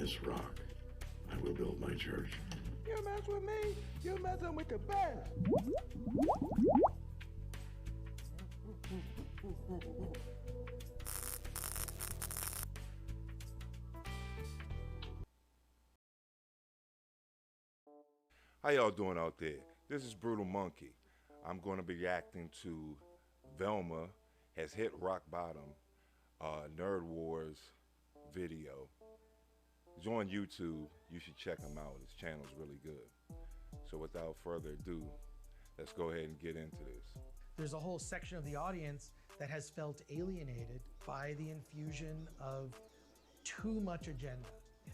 this rock, I will build my church. You mess with me, you messing with the best. How y'all doing out there? This is Brutal Monkey. I'm going to be reacting to Velma has hit rock bottom, Nerd Wars video. It's on YouTube. You should check him out. His channel's really good. So without further ado, let's go ahead and get into this. There's a whole section of the audience that has felt alienated by the infusion of too much agenda.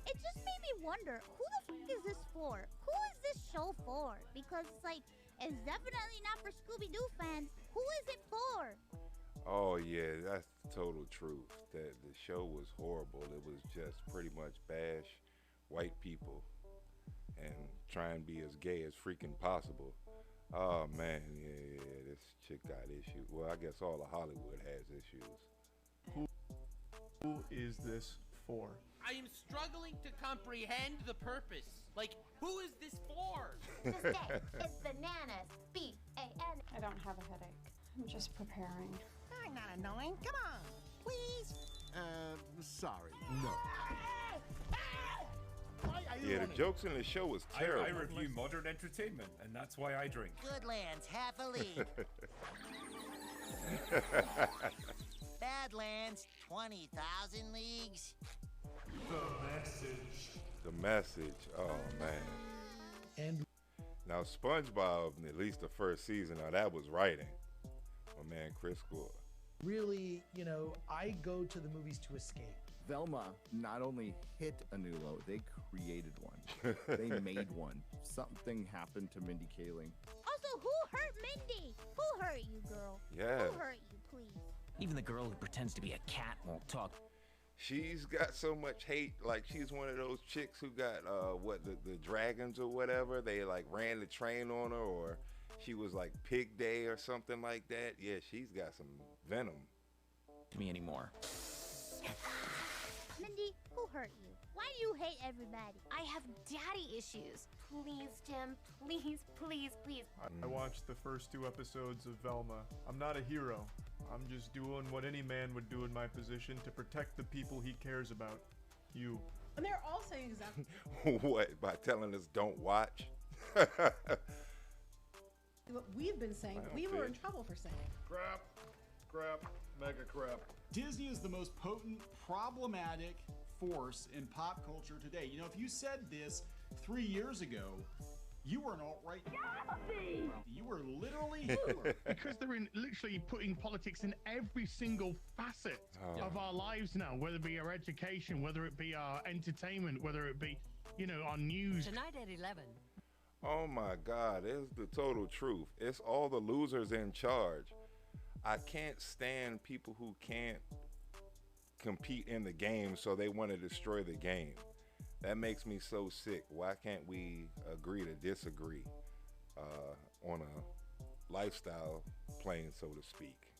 It just made me wonder, who the f is this for? Who is this show for? Because it's like, it's definitely not for Scooby-Doo fans. Who is it for? Oh yeah, that's the total truth. That the show was horrible. It was just pretty much bash white people and try and be as gay as freaking possible. Oh man, yeah, this chick got issues. Well, I guess all of Hollywood has issues. Who is this for? I am struggling to comprehend the purpose. Like, who is this for? Today, it's bananas. B-A-N. I don't have a headache. I'm just preparing. I'm not annoying. Come on, please. Sorry. No. Yeah, the jokes in the show was terrible. I review modern entertainment, and that's why I drink. Goodlands, half a league. Badlands, 20,000 leagues. The message. Oh man. And Now SpongeBob, at least the first season, now that was writing. My man Chris Gore. really, you know, I go to the movies to escape. Velma not only hit a new low, they created one. They made one. Something happened to Mindy Kaling. Also, who hurt Mindy? Who hurt you, girl? Yeah. Who hurt you, please? Even the girl who pretends to be a cat won't talk. She's got so much hate. Like, she's one of those chicks who got the dragons or whatever. They like ran the train on her, or she was like Pig Day or something like that. Yeah, she's got some venom. To me anymore. Mindy, who hurt you? Why do you hate everybody? I have daddy issues. Please, Jim. Please, please, please. I watched the first 2 episodes of Velma. I'm not a hero. I'm just doing what any man would do in my position to protect the people he cares about. You. And they're all saying exactly What? By telling us don't watch? what we've been saying, but we were in trouble for saying. Crap, mega crap. Disney is the most potent, problematic force in pop culture today. You know, if you said this 3 years ago, you were an alt-right. You were literally because they're literally putting politics in every single facet of our lives now, whether it be our education, whether it be our entertainment, whether it be, you know, our news. Tonight at 11. Oh my God, it's the total truth. It's all the losers in charge. I can't stand people who can't compete in the game, so they want to destroy the game. That makes me so sick. Why can't we agree to disagree on a lifestyle plane, so to speak?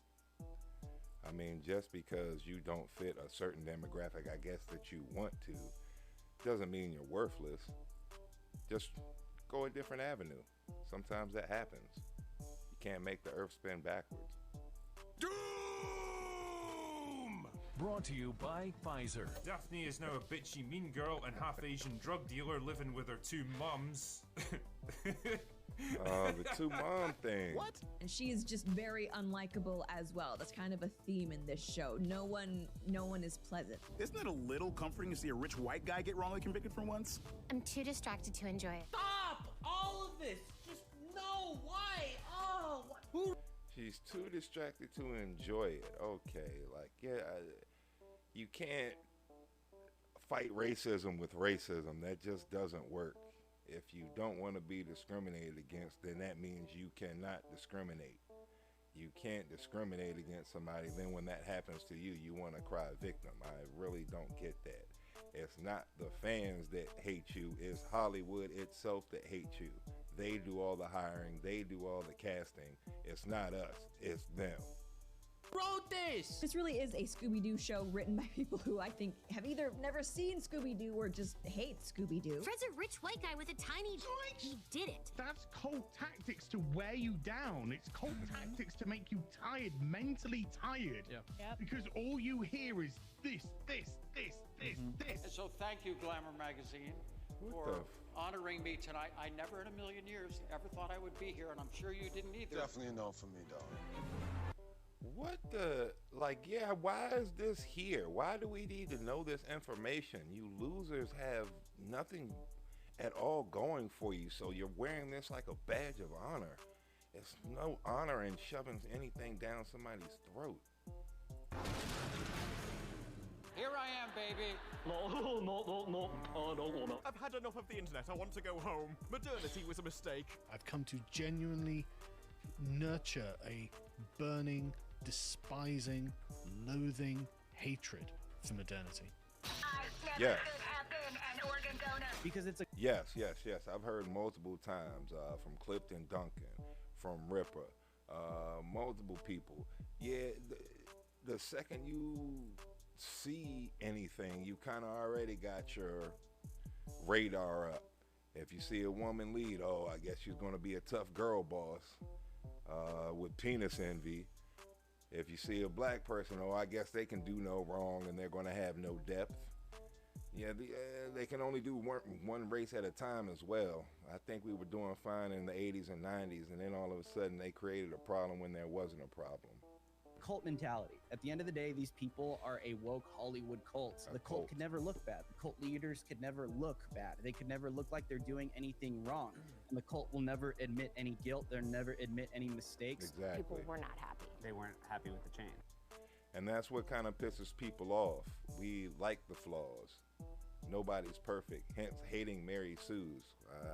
I mean, just because you don't fit a certain demographic, I guess, that you want to, doesn't mean you're worthless. Just go a different avenue. Sometimes that happens. You can't make the earth spin backwards. Doom! Brought to you by Pfizer. Daphne is now a bitchy mean girl and half Asian drug dealer living with her 2 mums. The 2 mom thing. What? And she is just very unlikable as well. That's kind of a theme in this show. No one is pleasant. Isn't it a little comforting to see a rich white guy get wrongly convicted for once? I'm too distracted to enjoy it. Stop all of this. Just no. Why? Oh, who? She's too distracted to enjoy it. Okay, like, yeah, you can't fight racism with racism. That just doesn't work. If you don't want to be discriminated against, then that means you cannot discriminate. You can't discriminate against somebody, then when that happens to you, you want to cry victim. I really don't get that. It's not the fans that hate you, it's Hollywood itself that hates you. They do all the hiring, they do all the casting. It's not us, it's them. wrote this? This really is a Scooby-Doo show written by people who I think have either never seen Scooby-Doo or just hate Scooby-Doo. Fred's a rich white guy with a tiny... He did it. That's cult tactics to wear you down. It's cult tactics to make you tired, mentally tired. Yep. Because all you hear is this. And so thank you, Glamour Magazine, for honoring me tonight. I never in a million years ever thought I would be here, and I'm sure you didn't either. Definitely a no for me, dog. What the, like, yeah, why is this here? Why do we need to know this information? You losers have nothing at all going for you, so you're wearing this like a badge of honor. It's no honor in shoving anything down somebody's throat. Here I am, baby. No. I've had enough of the internet. I want to go home. Modernity was a mistake. I've come to genuinely nurture a burning, despising, loathing hatred for modernity. Yes. Because it's a... Yes. I've heard multiple times from Clifton Duncan, from Ripper, multiple people. Yeah, the second you see anything, you kind of already got your radar up. If you see a woman lead, oh, I guess she's going to be a tough girl boss with penis envy. If you see a black person, oh, I guess they can do no wrong and they're going to have no depth. Yeah, they can only do one race at a time as well. I think we were doing fine in the 80s and 90s, and then all of a sudden they created a problem when there wasn't a problem. Cult mentality. At the end of the day, these people are a woke Hollywood cult. The cult could never look bad. The cult leaders could never look bad. They could never look like they're doing anything wrong. And the cult will never admit any guilt. They'll never admit any mistakes. Exactly. People were not happy. They weren't happy with the change. And that's what kind of pisses people off. We like the flaws. Nobody's perfect, hence hating Mary Sue's.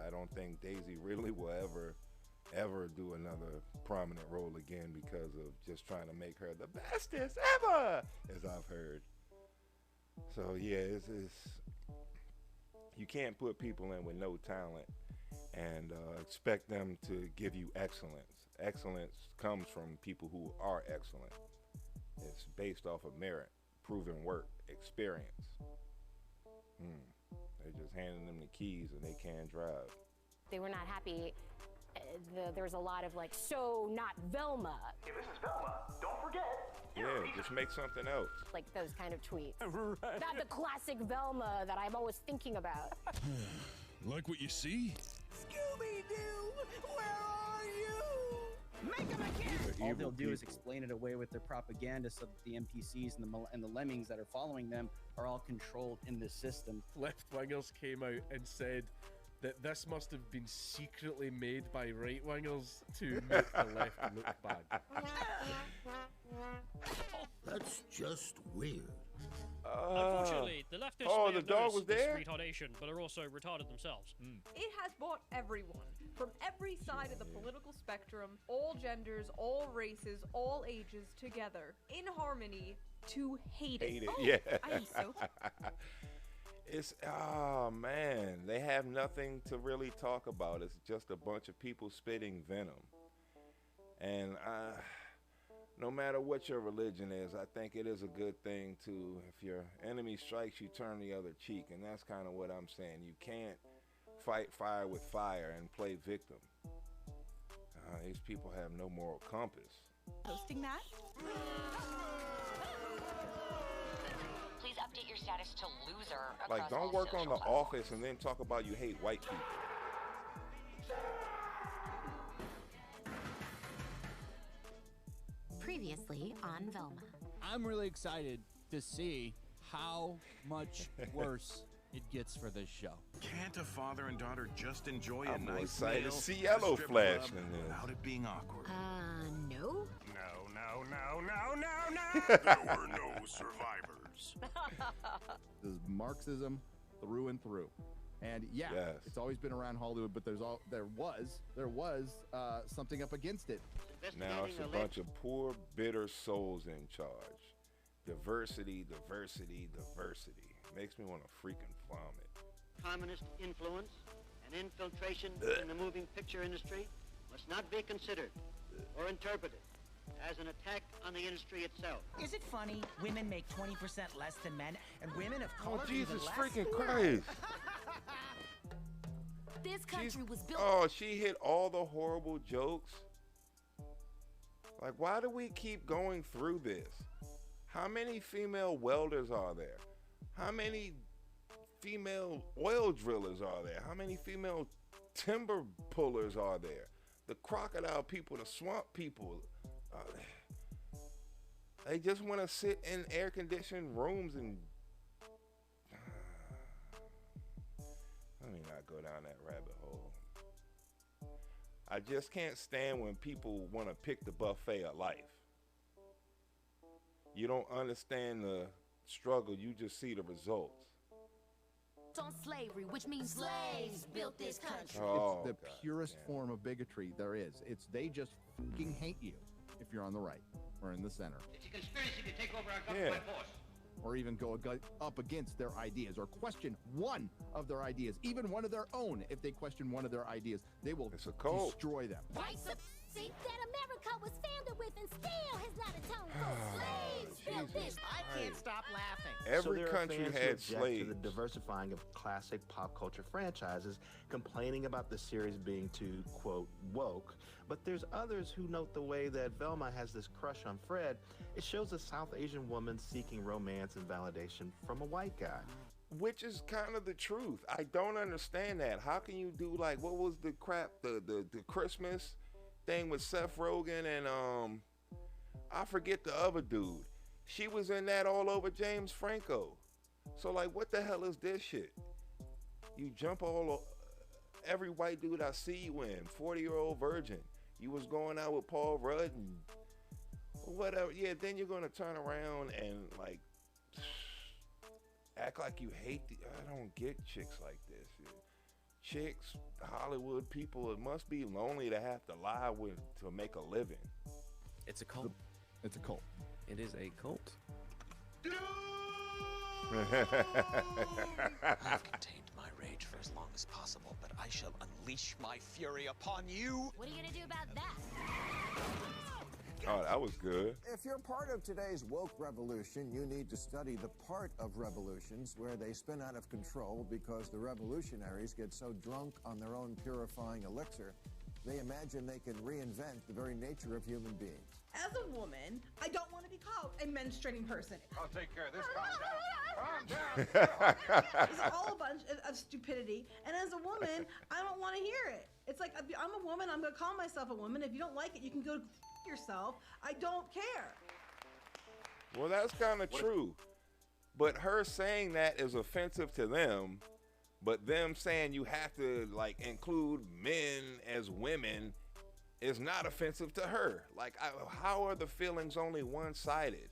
I don't think Daisy really will ever do another prominent role again because of just trying to make her the bestest ever, as I've heard. So yeah, it's you can't put people in with no talent and expect them to give you excellence. Excellence comes from people who are excellent. It's based off of merit, proven work, experience. They're just handing them the keys and they can't drive. They were not happy. There was a lot of like, so not Velma. Hey, this is Velma. Don't forget. Yeah, just make something else. Like those kind of tweets. Right. Not the classic Velma that I'm always thinking about. Like what you see? Scooby-Doo, where are you? Make him again! All they'll do is explain it away with their propaganda so that the NPCs and the lemmings that are following them are all controlled in the system. Left-wingers came out and said that this must have been secretly made by right-wingers to make the left look bad. That's just weird. Unfortunately, the leftists may have noticed this retardation, but are also retarded themselves. It has brought everyone from every side of the political spectrum, all genders, all races, all ages together in harmony to hate it. Oh, yeah. I am so. It's, oh man, they have nothing to really talk about. It's just a bunch of people spitting venom. And no matter what your religion is, I think it is a good thing to, if your enemy strikes, you turn the other cheek. And that's kind of what I'm saying. You can't fight fire with fire and play victim. These people have no moral compass. Posting that? Please update your status to loser. Like, don't work on The Office and then talk about you hate white people. Previously on Velma. I'm really excited to see how much worse it gets for this show. Can't a father and daughter just enjoy a I'm nice excited meal to see at a Yellow strip Flash club in this. without it being awkward? No. No. There were no survivors. This is Marxism through and through. And yeah, it's always been around Hollywood, but there was something up against it. Now it's a bunch of poor, bitter souls in charge. Diversity. Makes me want to freaking vomit. Communist influence and infiltration in the moving picture industry must not be considered or interpreted as an attack on the industry itself. Is it funny? Women make 20% less than men, and women of color Oh, Jesus even less? freaking Christ. This country was built. Oh, she hit all the horrible jokes. Like, why do we keep going through this? How many female welders are there? How many female oil drillers are there? How many female timber pullers are there? The crocodile people, the swamp people. They just want to sit in air-conditioned rooms and... Let me not go down that rabbit hole. I just can't stand when people want to pick the buffet of life. You don't understand the struggle, you just see the results. On slavery, which means slaves built this country. Oh, it's the purest form of bigotry there is. It's they just fucking hate you if you're on the right or in the center. It's a conspiracy to take over our government by force. Or even go up against their ideas or question one of their ideas, even one of their own. If they question one of their ideas, they will destroy them. White supremacy that America was founded with and still has not atoned for. Slaves built this. I can't stop laughing. Every country had slaves. slaves. To the diversifying of classic pop culture franchises, complaining about the series being too, quote, woke. But there's others who note the way that Velma has this crush on Fred. It shows a South Asian woman seeking romance and validation from a white guy. Which is kind of the truth. I don't understand that. How can you do, like, what was the crap, the Christmas thing with Seth Rogen and I forget the other dude. She was in that all over James Franco. So, like, what the hell is this shit? You jump every white dude I see you in, 40-year-old virgin. You was going out with Paul Rudd and whatever. Yeah, then you're gonna turn around and like act like you hate I don't get chicks like this. Chicks, Hollywood people, it must be lonely to have to lie with to make a living. It's a cult. It's a cult. It is a cult. I've contained my rage for as long as possible, but I shall unleash my fury upon you. What are you gonna do about that? Oh, that was good. If you're part of today's woke revolution, you need to study the part of revolutions where they spin out of control because the revolutionaries get so drunk on their own purifying elixir, they imagine they can reinvent the very nature of human beings. As a woman, I don't want to be called a menstruating person. I'll take care of this. Calm down. It's all a bunch of stupidity. And as a woman, I don't want to hear it. It's like, I'm a woman. I'm going to call myself a woman. If you don't like it, you can go yourself. I don't care. Well, that's kind of true. But her saying that is offensive to them. But them saying you have to, like, include men as women is not offensive to her. Like, how are the feelings only one-sided?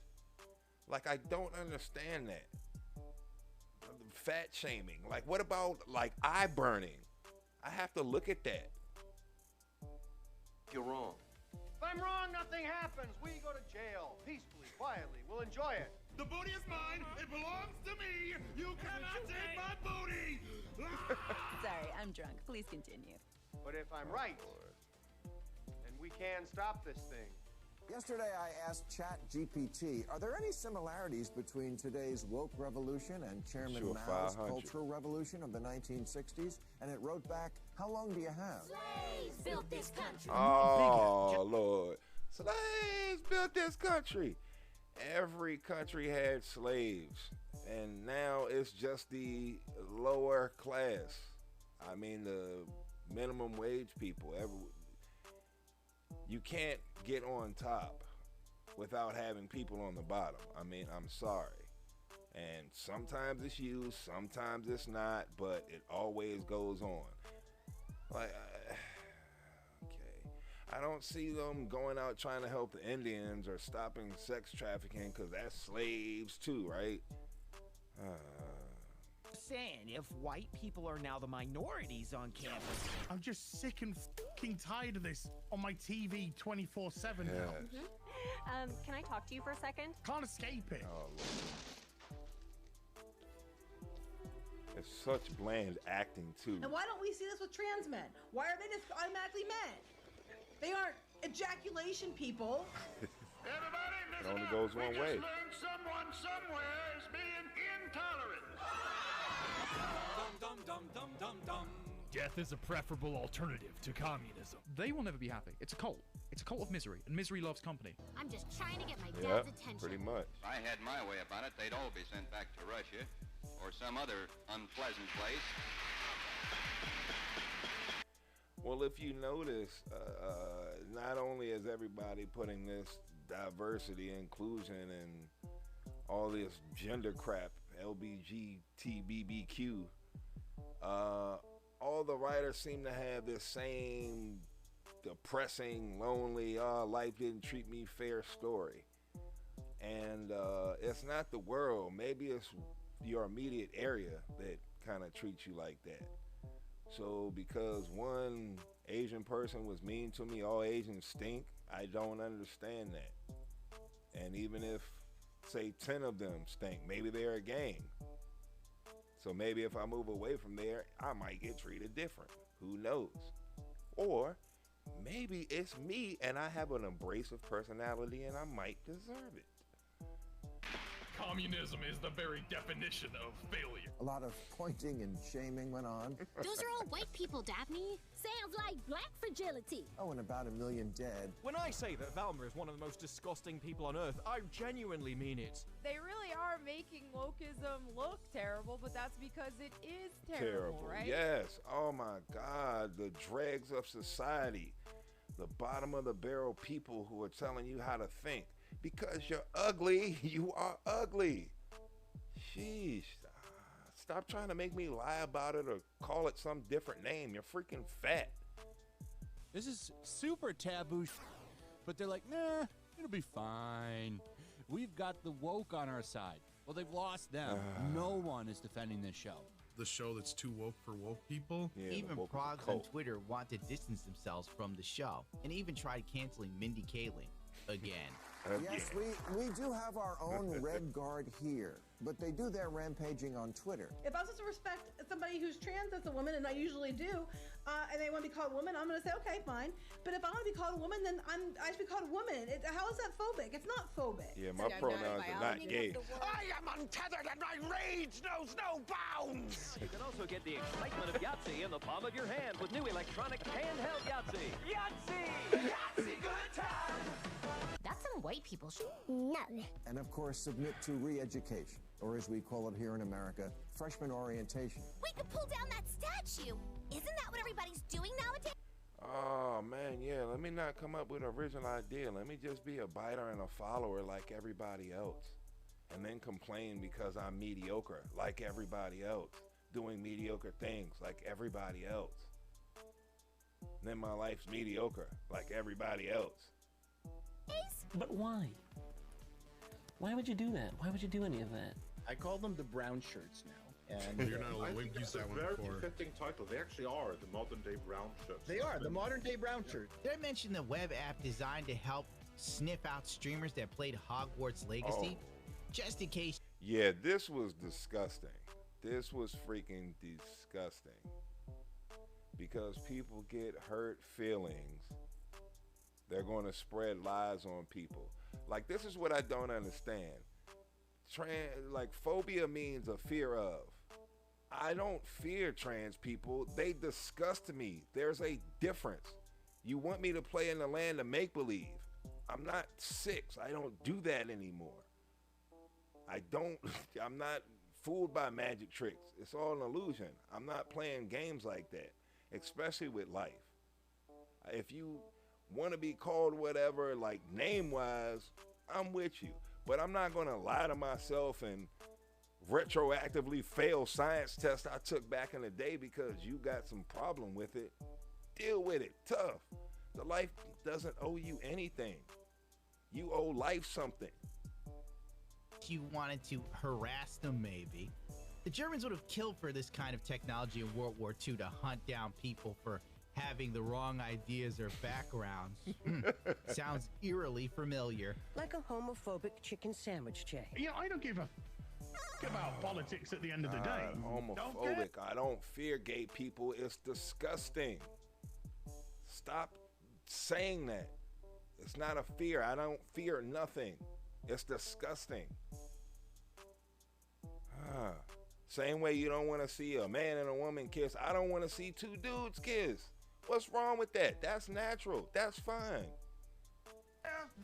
Like, I don't understand that. Fat shaming. Like, what about, like, eye burning? I have to look at that. You're wrong. If I'm wrong, nothing happens. We go to jail. Peacefully, quietly. We'll enjoy it. The booty is mine. It belongs to me. You cannot take my booty. Sorry, I'm drunk. Please continue. But if I'm right, then we can stop this thing. Yesterday, I asked ChatGPT, are there any similarities between today's woke revolution and Chairman Mao's Cultural Revolution of the 1960s? And it wrote back, how long do you have? Slaves built this country. Oh, Lord. Slaves built this country. Every country had slaves. And now it's just the lower class. I mean, the minimum wage people. You can't get on top without having people on the bottom. I mean, I'm sorry. And sometimes it's used, sometimes it's not, but it always goes on. Like, okay. I don't see them going out trying to help the Indians or stopping sex trafficking because that's slaves too, right? Saying if white people are now the minorities on campus. I'm just sick and fucking tired of this on my TV 24/7 now. Can I talk to you for a second? Can't escape it. Oh, Lord. It's such bland acting too. And why don't we see this with trans men? Why are they just automatically men? They aren't ejaculation people. Everybody, It listen only up. goes We one just way. learned someone somewhere is being intolerant. Dum dum dum dum dum. Death is a preferable alternative to communism. They will never be happy. It's a cult. It's a cult of misery, and misery loves company. I'm just trying to get my Yeah, dad's attention. pretty much. If I had my way about it, they'd all be sent back to Russia or some other unpleasant place. Well, if you notice, not only is everybody putting this diversity, inclusion, and all this gender crap, LBGTBBQ, all the writers seem to have this same depressing, lonely, life didn't treat me fair story. And it's not the world. Maybe it's your immediate area that kind of treats you like that. So because one Asian person was mean to me, all Asians stink, I don't understand that. And even if, say, 10 of them stink, maybe they're a gang. So maybe if I move away from there, I might get treated different. Who knows? Or maybe it's me and I have an abrasive personality and I might deserve it. Communism is the very definition of failure. A lot of pointing and shaming went on. Those are all white people, Daphne. Sounds like black fragility. Oh, and about 1 million dead. When I say that Velma is one of the most disgusting people on Earth, I genuinely mean it. They really are making wokeism look terrible, but that's because it is terrible, right? Yes. Oh my God. The dregs of society. The bottom of the barrel people who are telling you how to think. Because you're ugly, you are ugly. Sheesh. Stop trying to make me lie about it or call it some different name. You're freaking fat. This is super taboo, but they're like, nah, it'll be fine. We've got the woke on our side. Well, they've lost them. No one is defending this show. The show that's too woke for woke people? Yeah, even progs on Twitter want to distance themselves from the show and even tried canceling Mindy Kaling again. Yes, we do have our own Red Guard here, but they do their rampaging on Twitter. If I was supposed to respect somebody who's trans as a woman, and I usually do, and they want to be called a woman, I'm going to say, okay, fine. But if I want to be called a woman, then I should be called a woman. How is that phobic? It's not phobic. Yeah, my pronouns are not gay. I am untethered and my rage knows no bounds! You can also get the excitement of Yahtzee in the palm of your hand with new electronic handheld Yahtzee. Yahtzee! Yahtzee, good time! That's some white people shit. No. And of course, submit to re-education, or as we call it here in America, freshman orientation. We could pull down that statue. Isn't that what everybody's doing nowadays? Oh man, yeah, let me not come up with an original idea. Let me just be a biter and a follower like everybody else. And then complain because I'm mediocre like everybody else. Doing mediocre things like everybody else. And then my life's mediocre like everybody else. But why? Why would you do that? Why would you do any of that? I call them the brown shirts now. And You're not alone. We've used that one before. Very fitting title. They actually are the modern day brown shirts. They are the modern day brown shirt. Did I mention the web app designed to help sniff out streamers that played Hogwarts Legacy? Just in case. Yeah, this was disgusting. This was freaking disgusting. Because people get hurt feelings. They're going to spread lies on people. Like, this is what I don't understand. Like, phobia means a fear of. I don't fear trans people. They disgust me. There's a difference. You want me to play in the land of make-believe. I'm not 6. I don't do that anymore. I'm not fooled by magic tricks. It's all an illusion. I'm not playing games like that, especially with life. If you want to be called whatever, like name-wise, I'm with you. But I'm not going to lie to myself and retroactively fail science tests I took back in the day because you got some problem with it. Deal with it. Tough. The life doesn't owe you anything. You owe life something. You wanted to harass them, maybe. The Germans would have killed for this kind of technology in World War II to hunt down people for having the wrong ideas or backgrounds. Sounds eerily familiar. Like a homophobic chicken sandwich, Jay. Yeah, I don't give a about politics at the end of the day. Homophobic. I don't fear gay people. It's disgusting. Stop saying that. It's not a fear. I don't fear nothing. It's disgusting. Same way you don't want to see a man and a woman kiss. I don't want to see two dudes kiss. What's wrong with that? That's natural. That's fine.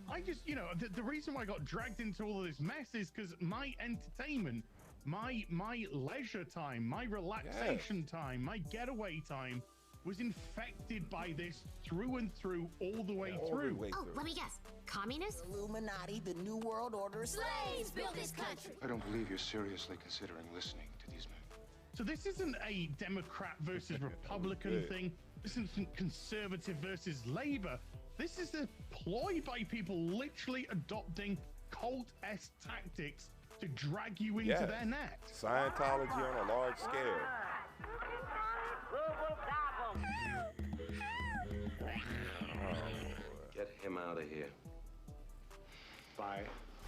I just, the reason why I got dragged into all of this mess is because my entertainment, my leisure time, my relaxation time, my getaway time was infected by this through and through, all the way through. Oh, let me guess. Communists? Illuminati, the New World Order. Slaves built this country. I don't believe you're seriously considering listening to these men. So this isn't a Democrat versus Republican thing. This isn't conservative versus Labor. This is a ploy by people literally adopting cult-esque tactics to drag you into their net. Scientology on a large scale. Get him out of here. Bye.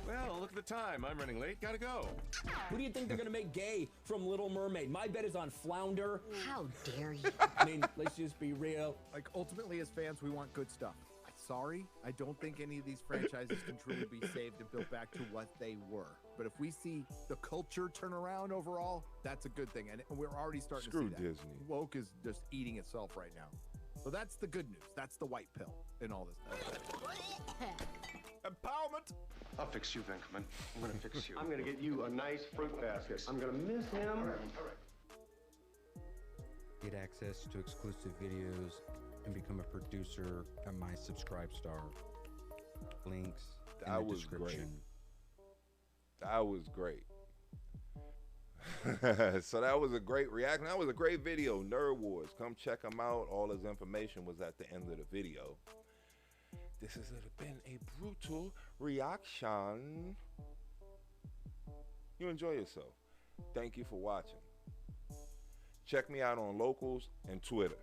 Well, look at the time. I'm running late. Gotta go. Who do you think they're gonna make gay from Little Mermaid? My bet is on Flounder. How dare you? I mean, let's just be real. Like, ultimately, as fans, we want good stuff. Sorry, I don't think any of these franchises can truly be saved and built back to what they were. But if we see the culture turn around overall, that's a good thing. And we're already starting to see that. Disney. Woke is just eating itself right now. So that's the good news. That's the white pill in all this stuff. Empowerment! I'll fix you, Venkman. I'm gonna fix you. I'm gonna get you a nice fruit basket. I'm gonna miss him. All right. Get access to exclusive videos and become a producer at my Subscribestar. Links in the description. That was great. So that was a great reaction. That was a great video. Nerd Wars. Come check him out. All his information was at the end of the video. This has been a brutal reaction. You enjoy yourself. Thank you for watching. Check me out on Locals and Twitter.